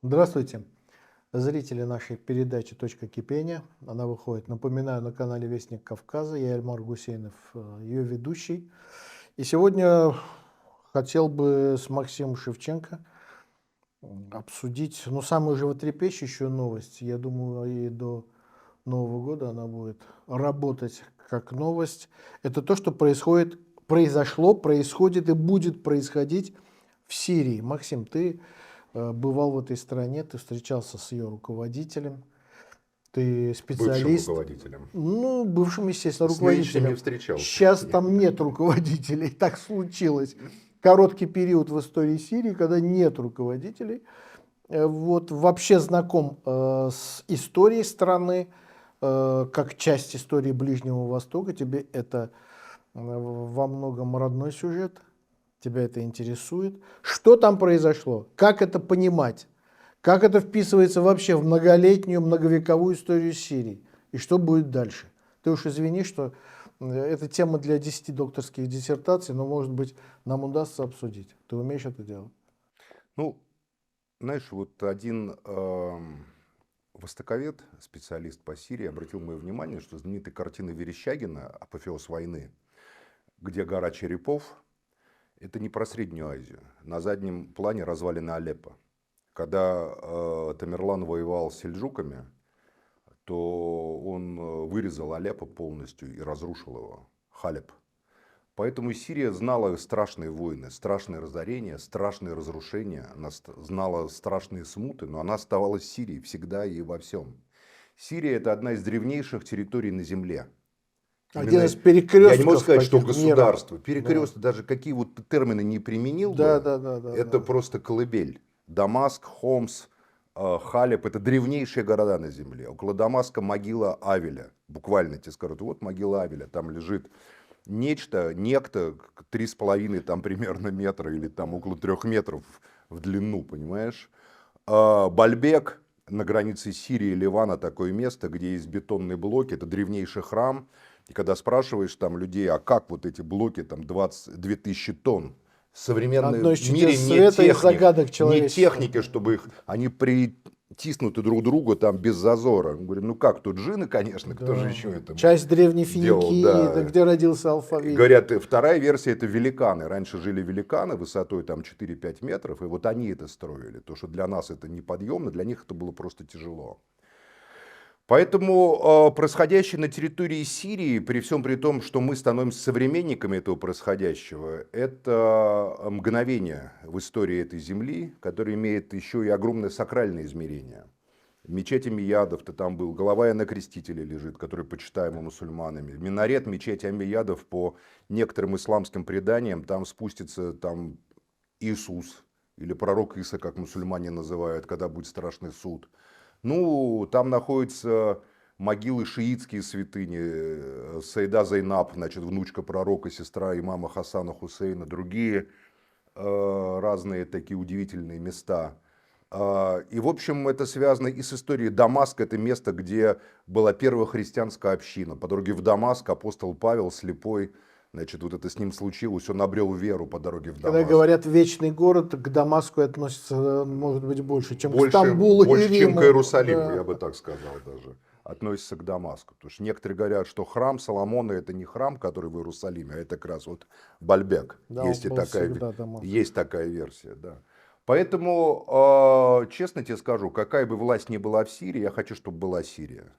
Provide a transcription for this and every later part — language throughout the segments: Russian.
Здравствуйте, зрители нашей передачи «Точка кипения». Она выходит, напоминаю, на канале «Вестник Кавказа». Я Эльмар Гусейнов, ее ведущий. И сегодня хотел бы с Максимом Шевченко обсудить, самую животрепещущую новость. Я думаю, и до Нового года она будет работать как новость. Это то, что произошло, происходит и будет происходить в Сирии. Максим, ты бывал в этой стране, ты встречался с ее руководителем, ты Бывшим специалист, руководителем. бывшим, естественно, С нынешним не руководителем. встречался. Сейчас там нет руководителей, так случилось. Короткий период в истории Сирии, когда нет руководителей. Вот вообще знаком с историей страны, как часть истории Ближнего Востока. Тебе это во многом родной сюжет, тебя это интересует. Что там произошло? Как это понимать? Как это вписывается вообще в многолетнюю, многовековую историю Сирии? И что будет дальше? Ты уж извини, что это тема для 10 докторских диссертаций, но, может быть, нам удастся обсудить. Ты умеешь это делать? Ну, знаешь, вот один востоковед, специалист по Сирии, обратил мое внимание, что знаменитая картина Верещагина «Апофеоз войны», где гора черепов, это не про Среднюю Азию. На заднем плане развалины Алеппо. Когда Тамерлан воевал с сельджуками, то он вырезал Алеппо полностью и разрушил его, Халеб. Поэтому Сирия знала страшные войны, страшные разорения, страшные разрушения, она знала страшные смуты, но она оставалась Сирией всегда и во всем. Сирия – это одна из древнейших территорий на Земле. Один Именно из я не могу перекрестков сказать, что таких мира. государство, Да, перекресток, даже какие вот термины не применил да, бы, да, да, да, это да. просто колыбель. Дамаск, Хомс, Халеб – это древнейшие города на земле. Около Дамаска могила Авеля. Буквально тебе скажут, вот могила Авеля, там лежит некто 3,5 там примерно метра или там около 3 метров в длину, понимаешь? Бальбек на границе Сирии и Ливана такое место, где есть бетонные блоки, это древнейший храм. И когда спрашиваешь там людей, а как вот эти блоки, там 22 тысячи тонн, в Одно из современном мире чудес света и загадок не человечества. техники, чтобы их, они притиснуты друг к другу там без зазора. Мы говорим, ну как, тут джинны, конечно, кто же Да. еще это Часть древней делал, Финикии, это да. где родился алфавит. Говорят, вторая версия это великаны. Раньше жили великаны высотой там 4-5 метров, и вот они это строили. То, что для нас это неподъемно, для них это было просто тяжело. Поэтому происходящее на территории Сирии, при всем при том, что мы становимся современниками этого происходящего, это мгновение в истории этой земли, которое имеет еще и огромное сакральное измерение. Мечеть Амиядов, ты там был, голова Иоанна Крестителя лежит, который почитаемый мусульманами. Минарет мечети Амиядов, по некоторым исламским преданиям, там спустится там Иисус, или пророк Иса, как мусульмане называют, когда будет страшный суд. Ну, там находятся могилы шиитские святыни, Саида Зайнаб, значит, внучка пророка, сестра имама Хасана Хусейна, другие разные такие удивительные места. И, в общем, это связано и с историей Дамаска. Это место, где была первая христианская община. По дороге в Дамаск апостол Павел, слепой, значит, вот это с ним случилось, он обрел веру по дороге в Когда Дамаск. говорят «вечный город», к Дамаску относится, может быть, больше, чем к Больше, Стамбулу и больше, чем к Риму. Иерусалиму, я Да, бы так сказал даже, относится к Дамаску. Потому что некоторые говорят, что храм Соломона это не храм, который в Иерусалиме, а это как раз вот Бальбек. да, он был всегда Дамаск. Есть такая версия, да. Поэтому, честно тебе скажу, какая бы власть ни была в Сирии, я хочу, чтобы была Сирия.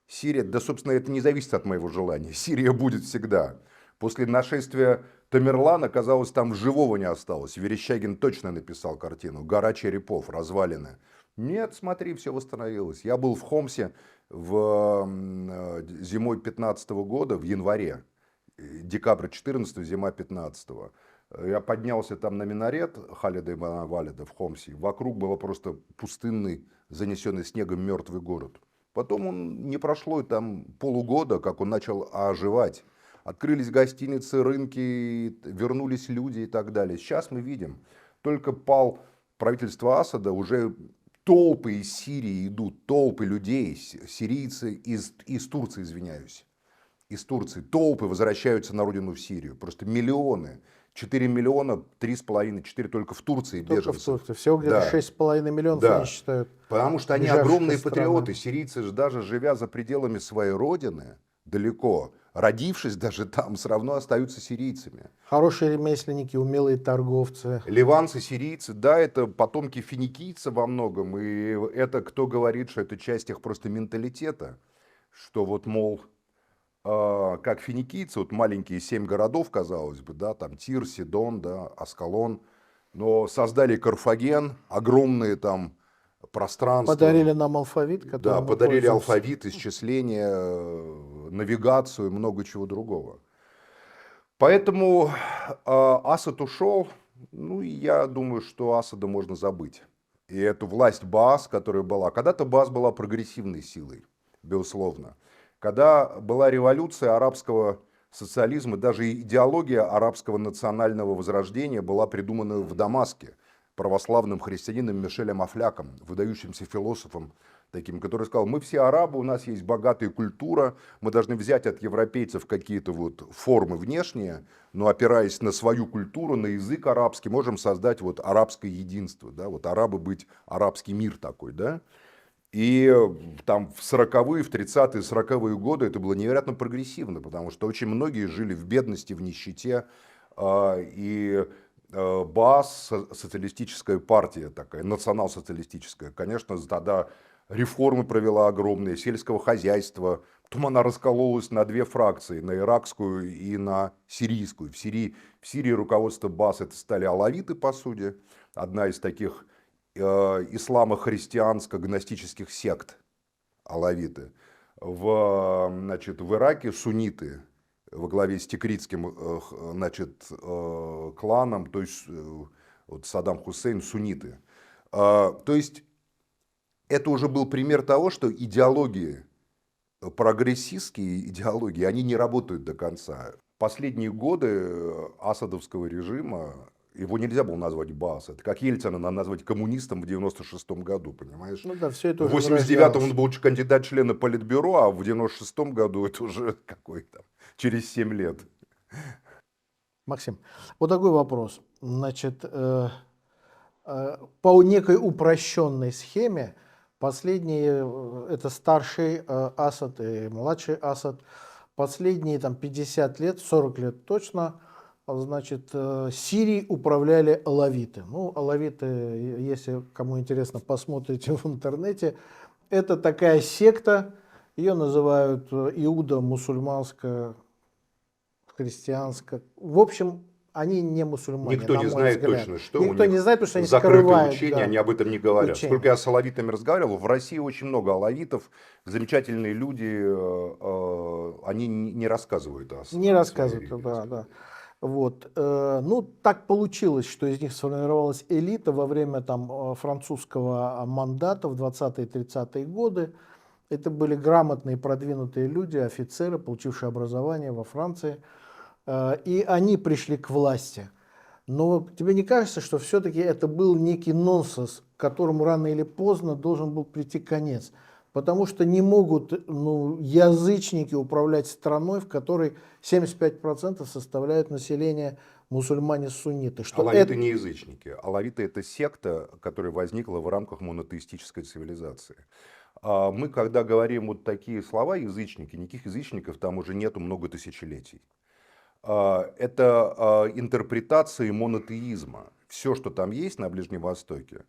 Сирия, да, собственно, это не зависит от моего желания. Сирия будет всегда. После нашествия Тамерлана, казалось, там живого не осталось. Верещагин точно написал картину «Гора черепов, развалины». Нет, смотри, все восстановилось. Я был в Хомсе зимой 15 года, в январе. Декабрь 14, зима 15. Я поднялся там на минарет Халида ибн Валида в Хомсе. Вокруг было просто пустынный, занесенный снегом мертвый город. Потом не прошло и там полугода, как он начал оживать. Открылись гостиницы, рынки, вернулись люди и так далее. Сейчас мы видим, только пал правительство Асада, уже толпы из Сирии идут, толпы людей, сирийцы из Турции, извиняюсь. Из Турции толпы возвращаются на родину в Сирию. Просто миллионы. 4 миллиона, 3,5, 4 только в Турции Только в беженцев. Турции. Всего где-то Да. 6,5 миллионов Да. они считают. Потому что они Бежавших огромные из страны. патриоты. Сирийцы же, даже живя за пределами своей родины, далеко, родившись даже там, все равно остаются сирийцами. Хорошие ремесленники, умелые торговцы. Ливанцы, сирийцы, да, это потомки финикийцев во многом. И это кто говорит, что это часть их просто менталитета. Что вот, мол, как финикийцы, вот маленькие 7 городов, казалось бы, да, там Тир, Сидон, да, Аскалон, но создали Карфаген, огромные там пространства. Подарили нам алфавит, Да, которым мы подарили пользуемся. алфавит, исчисление, навигацию и много чего другого. Поэтому Асад ушел, ну и я думаю, что Асада можно забыть. И эту власть Баас, которая была, когда-то Баас была прогрессивной силой, безусловно. Когда была революция арабского социализма, даже идеология арабского национального возрождения была придумана в Дамаске православным христианином Мишелем Афляком, выдающимся философом таким, который сказал: мы все арабы, у нас есть богатая культура, мы должны взять от европейцев какие-то вот формы внешние, но опираясь на свою культуру, на язык арабский, можем создать вот арабское единство, да, вот арабы быть, арабский мир такой, да. И там в 40-е, в 30-е, 40-е годы это было невероятно прогрессивно, потому что очень многие жили в бедности, в нищете, и Баас, социалистическая партия такая, национал-социалистическая, конечно, тогда реформы провела огромные, сельского хозяйства. Потом она раскололась на две фракции, на иракскую и на сирийскую. В Сирии руководство Баас это стали алавиты, по сути, одна из таких исламо-христианско-гностических сект, алавиты. Значит, в Ираке сунниты во главе с тикритским, значит, кланом, то есть вот Саддам Хусейн, сунниты. То есть это уже был пример того, что идеологии, прогрессистские идеологии, они не работают до конца. Последние годы асадовского режима, его нельзя было назвать Баас. Это как Ельцина надо назвать коммунистом в 96-м году, понимаешь? Ну да, все это В уже 89-м он был кандидат в члены Политбюро, а в 96-м году это уже какой-то, через 7 лет. Максим, вот такой вопрос. Значит, по некой упрощенной схеме последние, это старший Асад и младший Асад, последние там 50 лет, 40 лет точно, значит, Сирией управляли алавиты. Ну, алавиты, если кому интересно, посмотрите в интернете. Это такая секта, ее называют иудо-мусульманская, христианская. В общем, они не мусульмане. Никто не знает точно, что Никто у них не знает, потому что они закрытые скрывают. учения, Да, они об этом не говорят. учения. Сколько я с алавитами разговаривал, в России очень много алавитов, замечательные люди, они не рассказывают о Не рассказывают, да. Вот. Ну, так получилось, что из них сформировалась элита во время там французского мандата в 20-е 30-е годы. Это были грамотные, продвинутые люди, офицеры, получившие образование во Франции. И они пришли к власти. Но тебе не кажется, что все-таки это был некий нонсенс, к которому рано или поздно должен был прийти конец? Потому что не могут язычники управлять страной, в которой 75% составляют население мусульмане-сунниты. Алавиты не язычники. Алавиты это секта, которая возникла в рамках монотеистической цивилизации. Мы, когда говорим вот такие слова язычники, никаких язычников там уже нету много тысячелетий. Это интерпретации монотеизма. Все, что там есть на Ближнем Востоке,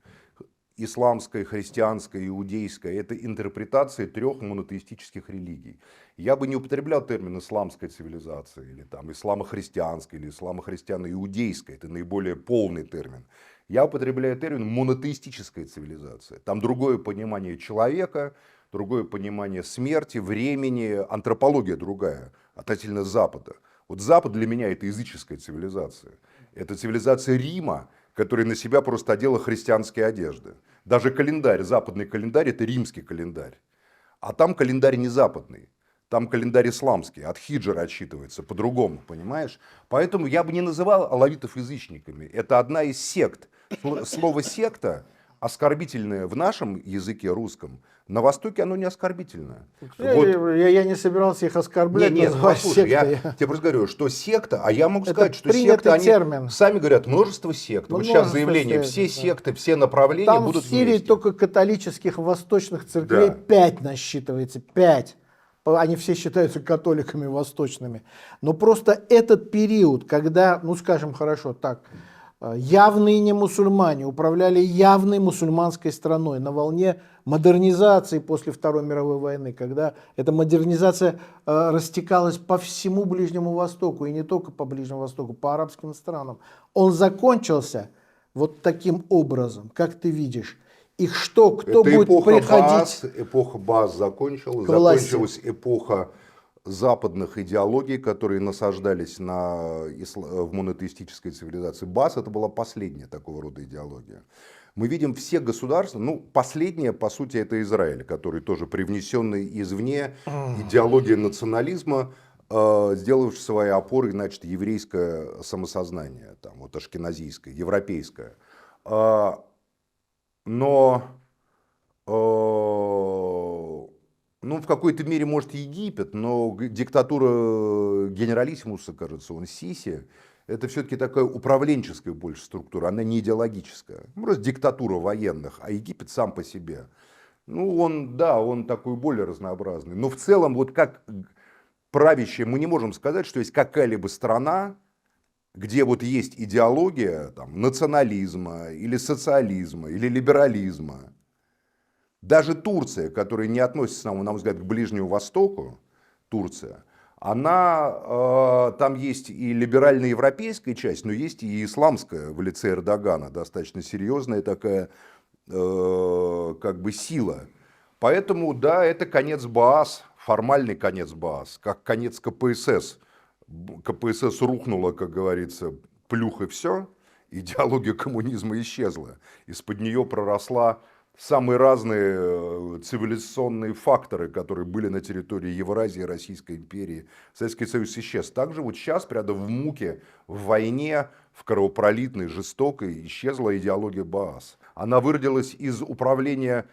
исламское, христианское, иудейское, это интерпретации 3 монотеистических религий. Я бы не употреблял термин исламская цивилизация, или там исламо-христианская, или исламо-христиано-иудейская, это наиболее полный термин. Я употребляю термин монотеистическая цивилизация. Там другое понимание человека, другое понимание смерти, времени, антропология другая относительно Запада. Вот Запад для меня это языческая цивилизация. Это цивилизация Рима, который на себя просто одела христианские одежды. Даже календарь, западный календарь, это римский календарь. А там календарь не западный. Там календарь исламский, от хиджра отсчитывается по-другому, понимаешь? Поэтому я бы не называл алавитов язычниками. Это одна из сект. Слово секта, оскорбительное в нашем языке русском, на Востоке оно не оскорбительное. Я не собирался их оскорблять, называть послушай, я сектой. тебе просто говорю, что секта, а я могу Это сказать, что принятый секта, они термин. сами говорят, множество сект. Вот сейчас Множество заявление, сект, все да. секты, все направления Там будут в Сирии вместе. только католических восточных церквей Да. 5 насчитывается, 5. Они все считаются католиками восточными. Но просто этот период, когда, ну скажем хорошо так, явные не мусульмане управляли явной мусульманской страной на волне модернизации после Второй мировой войны, когда эта модернизация растекалась по всему Ближнему Востоку, и не только по Ближнему Востоку, по арабским странам. Он закончился вот таким образом, как ты видишь. Их что, кто Это будет приходить эпоха Баас закончилась, к власти? закончилась эпоха западных идеологий, которые насаждались в монотеистической цивилизации. Баас это была последняя такого рода идеология. Мы видим все государства, ну, последняя, по сути, это Израиль, который тоже привнесенный извне, идеология национализма, сделавший своей опорой, значит, еврейское самосознание, там, вот ашкеназийское, европейское. Но ну, в какой-то мере, может, Египет, но диктатура генералиссимуса, кажется, он Сиси, это все-таки такая управленческая больше структура, она не идеологическая. Ну, просто диктатура военных, а Египет сам по себе. Ну, он такой более разнообразный. Но в целом, вот как правящая, мы не можем сказать, что есть какая-либо страна, где вот есть идеология там, национализма, или социализма, или либерализма. Даже Турция, которая не относится, на мой взгляд, к Ближнему Востоку, Турция, там есть и либерально-европейская часть, но есть и исламская в лице Эрдогана, достаточно серьезная такая как бы сила. Поэтому, да, это конец Баас, формальный конец Баас, как конец КПСС. КПСС рухнула, как говорится, плюх и все, идеология коммунизма исчезла. Из-под нее проросла самые разные цивилизационные факторы, которые были на территории Евразии, Российской империи. Советский Союз исчез. Также вот сейчас, прямо в муке, в войне, в кровопролитной, жестокой, исчезла идеология Баас. Она выродилась из управления,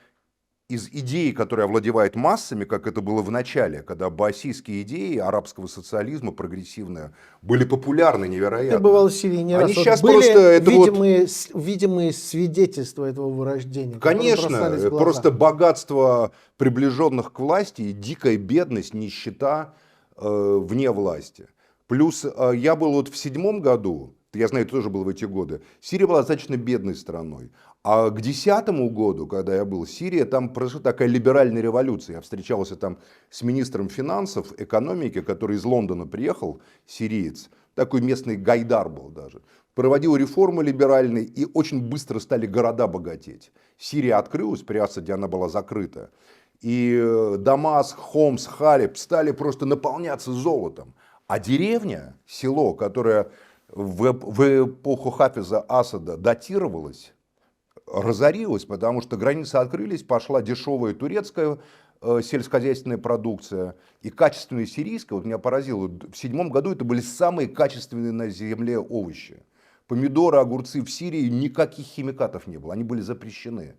из идеи, которая овладевает массами, как это было в начале, когда баасистские идеи арабского социализма, прогрессивные, были популярны невероятно. Ты бывал в Сирии не Они раз. Вот сейчас были просто это видимые свидетельства этого вырождения, которые бросались в Конечно, глаза? просто богатство приближенных к власти и дикая бедность, нищета вне власти. Плюс я был вот в 2007 году, я знаю, ты тоже был в эти годы, Сирия была достаточно бедной страной. А к 2010 году, когда я был в Сирии, там произошла такая либеральная революция. Я встречался там с министром финансов, экономики, который из Лондона приехал, сириец, такой местный гайдар был даже. Проводил реформы либеральные, и очень быстро стали города богатеть. Сирия открылась, при Асаде она была закрыта. И Дамаск, Хомс, Халеб стали просто наполняться золотом. А деревня, село, которое в эпоху Хафиза Асада датировалось, разорилась, потому что границы открылись, пошла дешевая турецкая сельскохозяйственная продукция и качественная сирийская. Вот меня поразило, в 2007 году это были самые качественные на земле овощи. Помидоры, огурцы в Сирии, никаких химикатов не было, они были запрещены.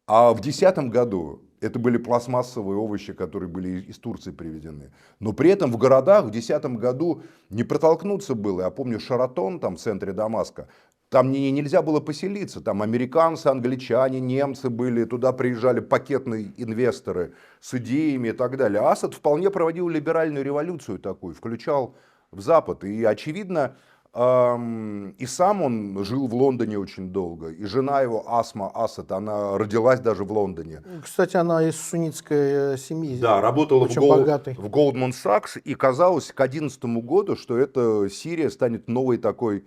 А в 2010 году это были пластмассовые овощи, которые были из Турции привезены. Но при этом в городах в 2010 году не протолкнуться было. Я помню Шаратон, там в центре Дамаска, там нельзя было поселиться. Там американцы, англичане, немцы были, туда приезжали пакетные инвесторы с идеями и так далее. Асад вполне проводил либеральную революцию такую, включал в Запад. И очевидно, и сам он жил в Лондоне очень долго, и жена его, Асма Асад, она родилась даже в Лондоне. Кстати, она из суннитской семьи. Да, работала очень богатой. в Goldman Sachs, и казалось к 2011 году, что эта Сирия станет новой такой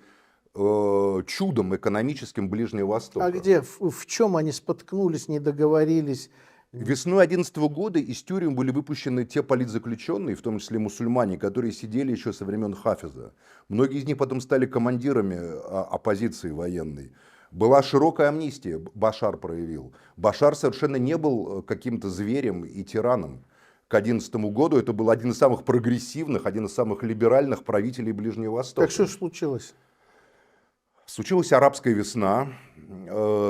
чудом экономическим Ближнего Востока. А где, в чем они споткнулись, не договорились? Весной 2011 года из тюрем были выпущены те политзаключенные, в том числе мусульмане, которые сидели еще со времен Хафиза. Многие из них потом стали командирами оппозиции военной. Была широкая амнистия, Башар проявил. Башар совершенно не был каким-то зверем и тираном. К 2011 году это был один из самых прогрессивных, один из самых либеральных правителей Ближнего Востока. Так что же случилось? Случилась арабская весна,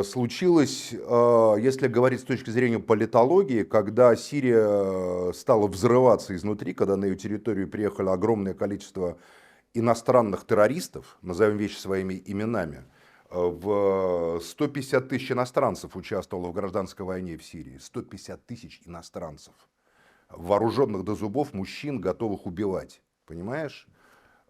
случилось, если говорить с точки зрения политологии, когда Сирия стала взрываться изнутри, когда на ее территорию приехало огромное количество иностранных террористов, назовем вещи своими именами, в 150 тысяч иностранцев участвовало в гражданской войне в Сирии. 150 тысяч иностранцев, вооруженных до зубов мужчин, готовых убивать. Понимаешь?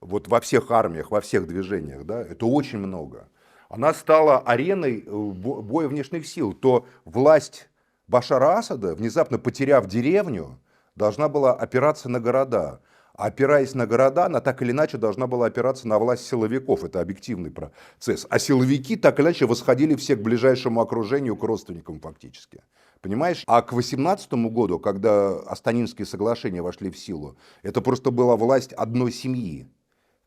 Вот во всех армиях, во всех движениях, да, это очень много. Она стала ареной боя внешних сил. То власть Башара Асада, внезапно потеряв деревню, должна была опираться на города. А опираясь на города, она так или иначе должна была опираться на власть силовиков. Это объективный процесс. А силовики так или иначе восходили все к ближайшему окружению, к родственникам фактически. Понимаешь? А к 2018 году, когда Астанинские соглашения вошли в силу, это просто была власть одной семьи,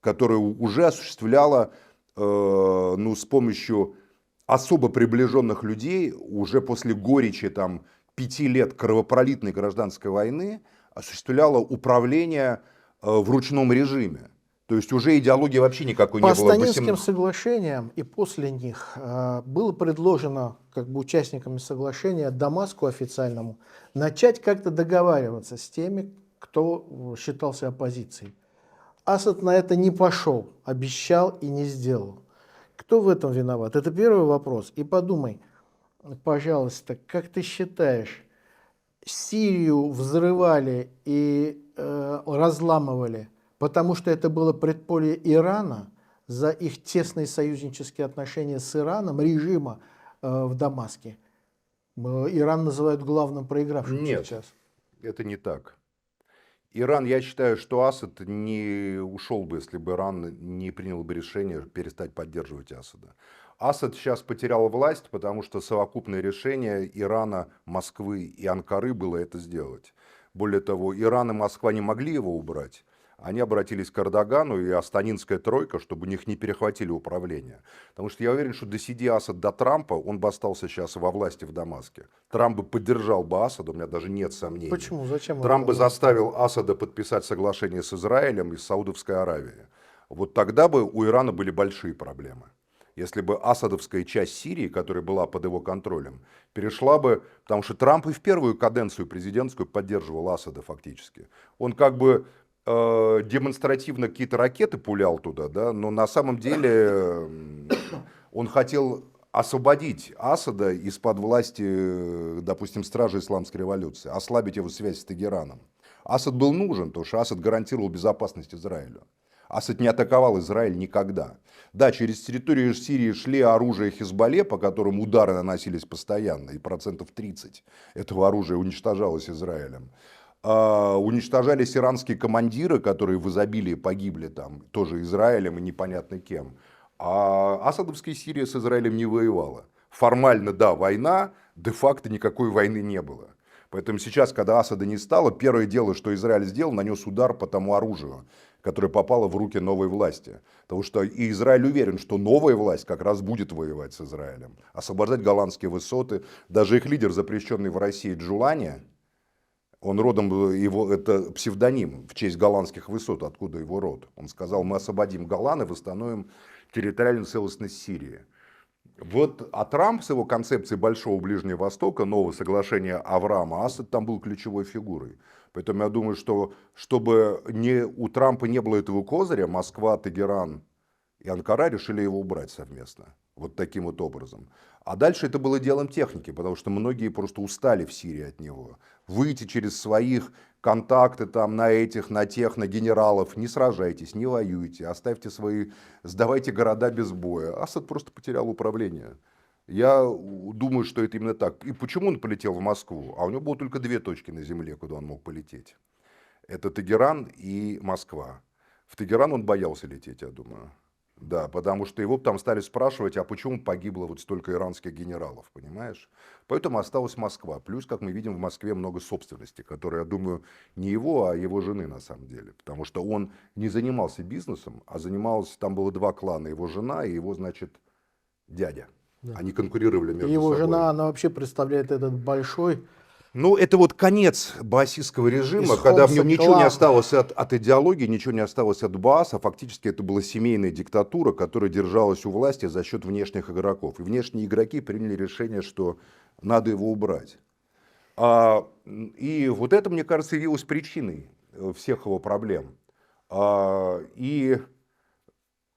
которая уже осуществляла с помощью особо приближенных людей уже после горечи 5 лет кровопролитной гражданской войны осуществляла управление в ручном режиме. То есть уже идеологии вообще никакой По не было. Астанинским соглашениям и после них было предложено участниками соглашения Дамаску официальному начать как-то договариваться с теми, кто считался оппозицией. Асад на это не пошел, обещал и не сделал. Кто в этом виноват? Это первый вопрос. И подумай, пожалуйста, как ты считаешь, Сирию взрывали и разламывали, потому что это было предполье Ирана за их тесные союзнические отношения с Ираном, режима в Дамаске? Иран называют главным проигравшим Нет, сейчас. это не так. Иран, я считаю, что Асад не ушел бы, если бы Иран не принял бы решение перестать поддерживать Асада. Асад сейчас потерял власть, потому что совокупное решение Ирана, Москвы и Анкары было это сделать. Более того, Иран и Москва не могли его убрать. Они обратились к Эрдогану и Астанинская тройка, чтобы у них не перехватили управление. Потому что я уверен, что досиди Асад до Трампа, он бы остался сейчас во власти в Дамаске. Трамп бы поддержал бы Асада, у меня даже нет сомнений. Почему? Зачем? Трамп бы заставил Асада подписать соглашение с Израилем и с Саудовской Аравией. Вот тогда бы у Ирана были большие проблемы. Если бы асадовская часть Сирии, которая была под его контролем, перешла бы, потому что Трамп и в первую каденцию президентскую поддерживал Асада фактически. Он демонстративно какие-то ракеты пулял туда, да, но на самом деле он хотел освободить Асада из-под власти, допустим, стражи исламской революции, ослабить его связь с Тегераном. Асад был нужен, потому что Асад гарантировал безопасность Израилю. Асад не атаковал Израиль никогда. Да, через территорию Сирии шли оружие Хизбалле, по которым удары наносились постоянно, и 30% этого оружия уничтожалось Израилем. Уничтожались иранские командиры, которые в изобилии погибли тоже Израилем и непонятно кем. А асадовская Сирия с Израилем не воевала. Формально, да, война, де-факто никакой войны не было. Поэтому сейчас, когда Асада не стало, первое дело, что Израиль сделал, нанес удар по тому оружию, которое попало в руки новой власти. Потому что и Израиль уверен, что новая власть как раз будет воевать с Израилем, освобождать голландские высоты. Даже их лидер, запрещенный в России Джулани, он родом, это псевдоним в честь голландских высот, откуда его род. Он сказал: мы освободим Голланд и восстановим территориальную целостность Сирии. А Трамп с его концепцией Большого Ближнего Востока, нового соглашения Авраама, Асад там был ключевой фигурой. Поэтому я думаю, что чтобы у Трампа не было этого козыря, Москва, Тегеран и Анкара решили его убрать совместно. Вот таким вот образом. А дальше это было делом техники, потому что многие просто устали в Сирии от него. Выйти через своих контакты на генералов, не сражайтесь, не воюйте, оставьте сдавайте города без боя. Асад просто потерял управление. Я думаю, что это именно так. И почему он полетел в Москву? А у него было только 2 точки на земле, куда он мог полететь. Это Тегеран и Москва. В Тегеран он боялся лететь, я думаю. Да, потому что его там стали спрашивать, а почему погибло вот столько иранских генералов, понимаешь? Поэтому осталась Москва. Плюс, как мы видим, в Москве много собственности, которая, я думаю, не его, а его жены на самом деле. Потому что он не занимался бизнесом, а там было 2 клана, его жена и его, дядя. Да. Они конкурировали между собой. Его жена, она вообще представляет этот большой Ну, это вот конец баасистского режима, Из когда в Хомса нем ничего не клан. осталось от идеологии, ничего не осталось от Бааса. Фактически это была семейная диктатура, которая держалась у власти за счет внешних игроков. И внешние игроки приняли решение, что надо его убрать. И вот это, мне кажется, явилось причиной всех его проблем. И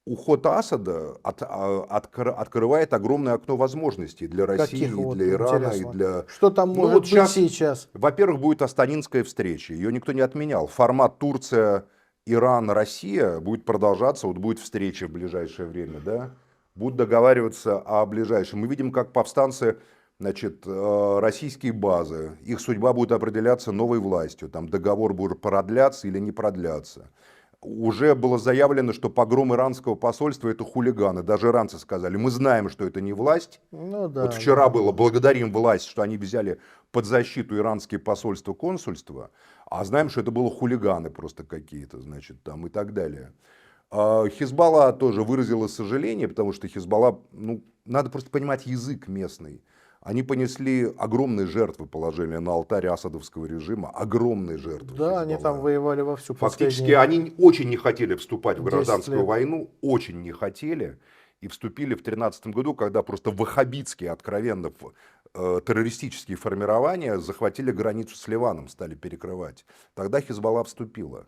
уход Асада открывает огромное окно возможностей для Каких России, и вот, для Ирана, и интересно. для... Что там Ну может вот быть сейчас, сейчас? во-первых, будет Астанинская встреча, ее никто не отменял. Формат Турция, Иран, Россия будет продолжаться, вот будет встреча в ближайшее время, да? Будут договариваться о ближайшем. Мы видим, как повстанцы, значит, российские базы, их судьба будет определяться новой властью, там договор будет продляться или не продляться. Уже было заявлено, что погром иранского посольства это хулиганы. Даже иранцы сказали, мы знаем, что это не власть. Ну Вот да, вчера да. было, благодарим власть, что они взяли под защиту иранские посольства, консульства, а знаем, что это было хулиганы просто какие-то, значит, там и так далее. Хизбалла тоже выразила сожаление, потому что Хизбалла, ну, надо просто понимать язык местный. Они понесли огромные жертвы, положили на алтарь асадовского режима, огромные жертвы Да, они там Хизбалла. воевали вовсю Фактически последние они очень не хотели вступать в 10 гражданскую лет. войну, очень не хотели. И вступили в 2013 году, когда просто ваххабитские, откровенно террористические формирования захватили границу с Ливаном, стали перекрывать. Тогда Хизбалла вступила.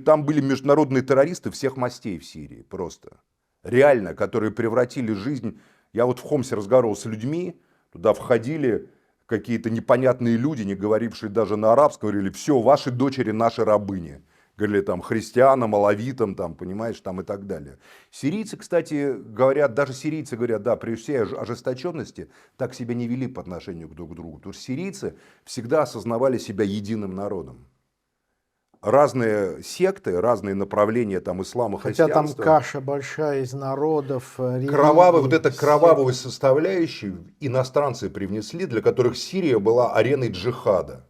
Там были международные террористы всех мастей в Сирии просто. Реально, которые превратили жизнь... Я вот в Хомсе разговаривал с людьми, туда входили какие-то непонятные люди, не говорившие даже на арабском, говорили, все, ваши дочери наши рабыни. Говорили там христианам, алавитам, там, понимаешь, там и так далее. Сирийцы, кстати, говорят, даже сирийцы говорят, да, при всей ожесточенности так себя не вели по отношению друг к другу. Потому что сирийцы всегда осознавали себя единым народом. Разные секты, разные направления там ислама, Хотя там христианства. каша большая из народов, Кровавая, вот религий, эта кровавую сект. составляющую иностранцы привнесли, для которых Сирия была ареной джихада.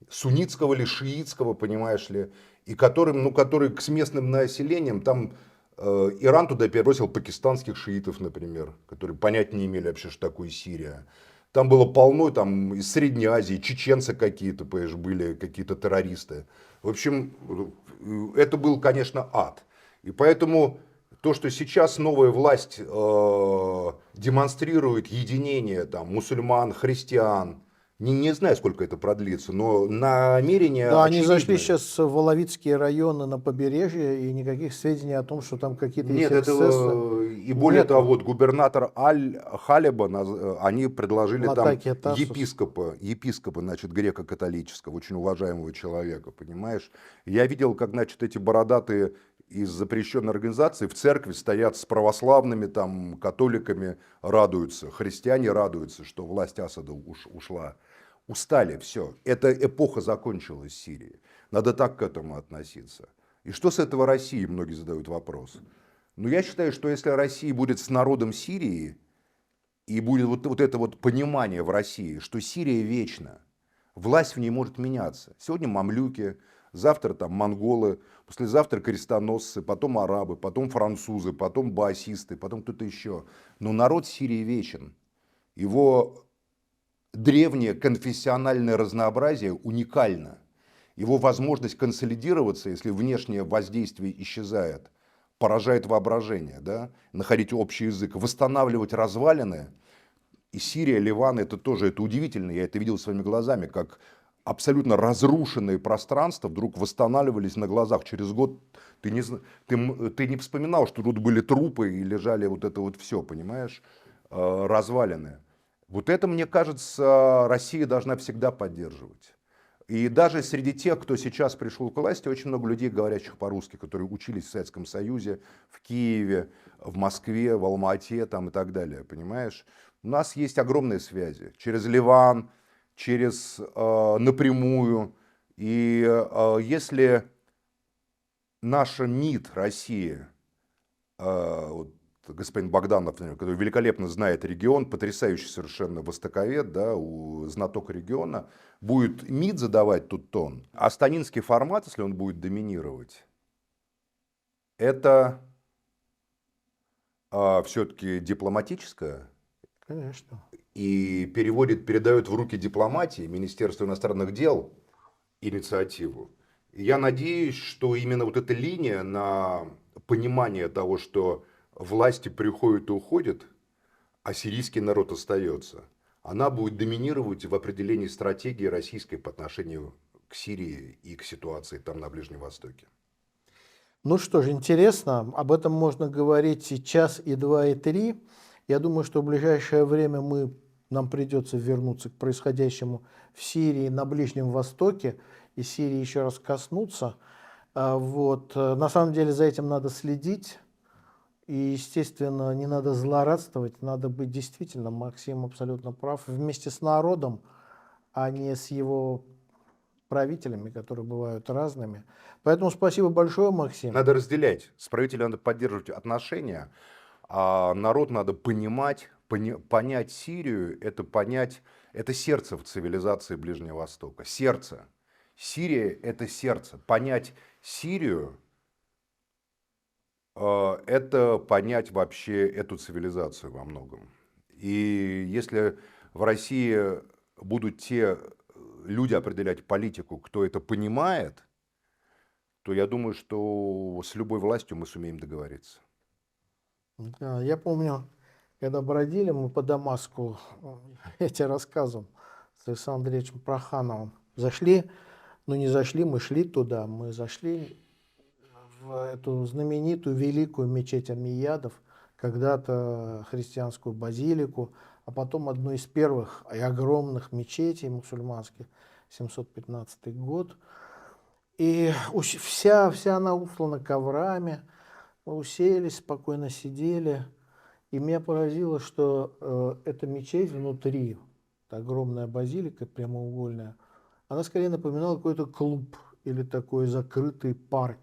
Суннитского или шиитского, понимаешь ли, и которым, ну, которые с местным населением, там Иран туда перебросил пакистанских шиитов, например, которые понять не имели вообще, что такое Сирия. Там было полно, там из Средней Азии, чеченцы какие-то, понимаешь, были какие-то террористы. В общем, это был, конечно, ад. И поэтому то, что сейчас новая власть демонстрирует единение там, мусульман, христиан, не знаю, сколько это продлится, но намерения Да, они зашли очевидны. сейчас в Воловицкие районы на побережье, и никаких сведений о том, что там какие-то есть Нет, эксцессы, этого, и более того, нету. вот губернатор Аль-Халеба, они предложили там Латакия Тассус. епископа, значит, греко-католического, очень уважаемого человека, понимаешь? Я видел, как, значит, эти бородатые из запрещенной организации в церкви стоят с православными, там, католиками, радуются, христиане радуются, что власть Асада ушла. Устали, все. Эта эпоха закончилась в Сирии. Надо так к этому относиться. И что с этого России, многие задают вопрос. Но я считаю, что если Россия будет с народом Сирии, и будет вот это вот понимание в России, что Сирия вечна, власть в ней может меняться. Сегодня мамлюки, завтра там монголы, послезавтра крестоносцы, потом арабы, потом французы, потом баасисты, потом кто-то еще. Но народ Сирии вечен. Его древнее конфессиональное разнообразие уникально. Его возможность консолидироваться, если внешнее воздействие исчезает, поражает воображение, да? Находить общий язык, восстанавливать развалины. И Сирия, Ливан, это тоже это удивительно, я это видел своими глазами, как абсолютно разрушенные пространства вдруг восстанавливались на глазах. Через год ты не вспоминал, что тут были трупы и лежали вот это вот все, понимаешь, развалины. Вот это, мне кажется, Россия должна всегда поддерживать. И даже среди тех, кто сейчас пришел к власти, очень много людей, говорящих по-русски, которые учились в Советском Союзе, в Киеве, в Москве, в Алма-Ате там, и так далее, понимаешь? У нас есть огромные связи через Ливан, через напрямую. И если наша МИД России, вот, господин Богданов, например, который великолепно знает регион, потрясающий совершенно востоковед, да, знаток региона, будет МИД задавать тут тон, а станинский формат, если он будет доминировать, это все-таки дипломатическое Конечно. и передает в руки дипломатии, Министерству иностранных дел инициативу. И я надеюсь, что именно вот эта линия на понимание того, что власти приходят и уходят, а сирийский народ остается, она будет доминировать в определении стратегии российской по отношению к Сирии и к ситуации там на Ближнем Востоке. Ну что ж, интересно, об этом можно говорить и час, и два, и три. Я думаю, что в ближайшее время нам придется вернуться к происходящему в Сирии, на Ближнем Востоке, и Сирии еще раз коснуться. На самом деле за этим надо следить, и, естественно, не надо злорадствовать, надо быть действительно, Максим абсолютно прав, вместе с народом, а не с его правителями, которые бывают разными. Поэтому спасибо большое, Максим. Надо разделять. С правителем надо поддерживать отношения, а народ надо понимать, понять Сирию, это сердце в цивилизации Ближнего Востока. Сердце. Сирия – это сердце. Понять Сирию это понять вообще эту цивилизацию во многом. И если в России будут те люди определять политику, кто это понимает, то я думаю, что с любой властью мы сумеем договориться. Да, я помню, когда бродили мы по Дамаску, я тебе рассказывал с Александром Андреевичем Прохановым. Не зашли, мы шли туда, мы зашли в эту знаменитую великую мечеть Амиядов, когда-то христианскую базилику, а потом одну из первых и огромных мечетей мусульманских, 715 год. И вся она услана коврами, мы уселись, спокойно сидели. И меня поразило, что эта мечеть внутри, эта огромная базилика прямоугольная, она скорее напоминала какой-то клуб или такой закрытый парк.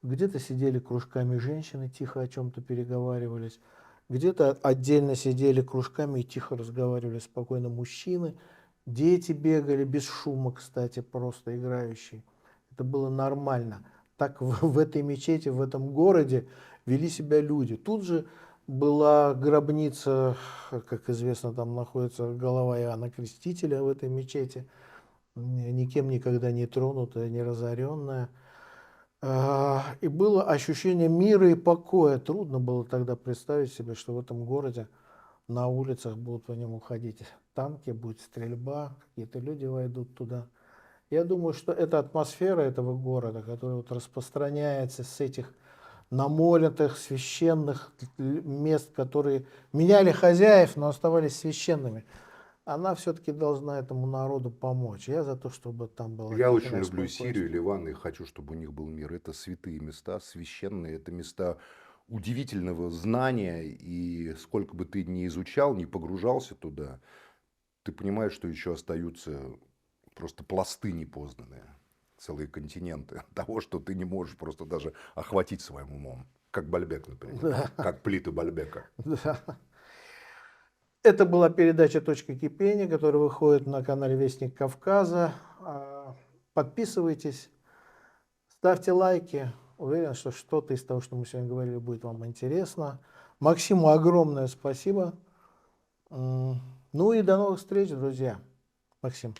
Где-то сидели кружками женщины, тихо о чем-то переговаривались. Где-то отдельно сидели кружками и тихо разговаривали спокойно мужчины. Дети бегали без шума, кстати, просто играющие. Это было нормально. Так в этой мечети, в этом городе вели себя люди. Тут же была гробница, как известно, там находится голова Иоанна Крестителя в этой мечети, никем никогда не тронутая, не разоренная. И было ощущение мира и покоя. Трудно было тогда представить себе, что в этом городе на улицах будут по нему ходить танки, будет стрельба, какие-то люди войдут туда. Я думаю, что эта атмосфера этого города, которая вот распространяется с этих намолотых священных мест, которые меняли хозяев, но оставались священными, она все-таки должна этому народу помочь. Я за то, чтобы там было Я тихо, очень люблю спокойно. Сирию, Ливан и хочу, чтобы у них был мир. Это святые места, священные, это места удивительного знания. И сколько бы ты ни изучал, ни погружался туда, ты понимаешь, что еще остаются просто пласты непознанные, целые континенты того, что ты не можешь просто даже охватить своим умом. Как Бальбек, например. Да. Как плиты Бальбека. Да. Это была передача «Точка кипения», которая выходит на канале «Вестник Кавказа». Подписывайтесь, ставьте лайки. Уверен, что что-то из того, что мы сегодня говорили, будет вам интересно. Максиму огромное спасибо. Ну и до новых встреч, друзья. Максим.